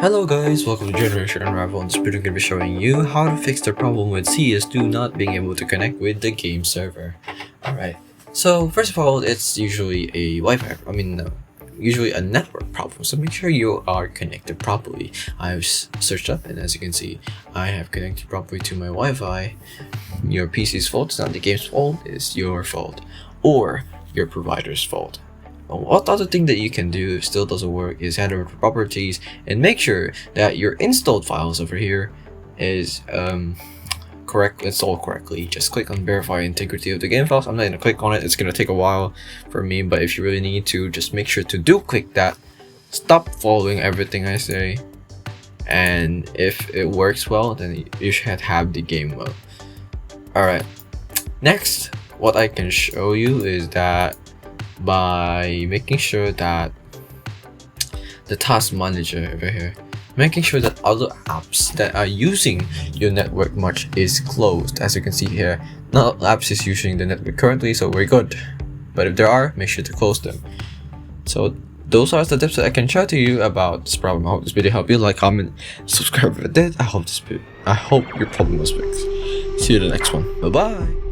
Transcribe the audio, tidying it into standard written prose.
Hello guys, welcome to Generation Unravel. In this video I'm going to be showing you how to fix the problem with CS2 not being able to connect with the game server. Alright, so first of all, it's usually a usually a network problem, so make sure you are connected properly. I've searched up, and as you can see, I have connected properly to my Wi-Fi. Your PC's fault, it's not the game's fault, it's your fault, or your provider's fault. What other thing that you can do if still doesn't work is head over to properties and make sure that your installed files over here is installed correctly. Just click on verify integrity of the game files. I'm not going to click on it, it's going to take a while for me, but if you really need to, just make sure to click that. Stop following everything I say, and if it works well, then you should have the game well. Alright, next what I can show you is that by making sure that the task manager over here, making sure that other apps that are using your network much is closed. As you can see here, not all apps is using the network currently, so we're good, but if there are, make sure to close them. So those are the tips that I can share to you about this problem. I hope this video helped you. Like, comment, subscribe if it did. I hope your problem was fixed. See you in the next one. Bye bye.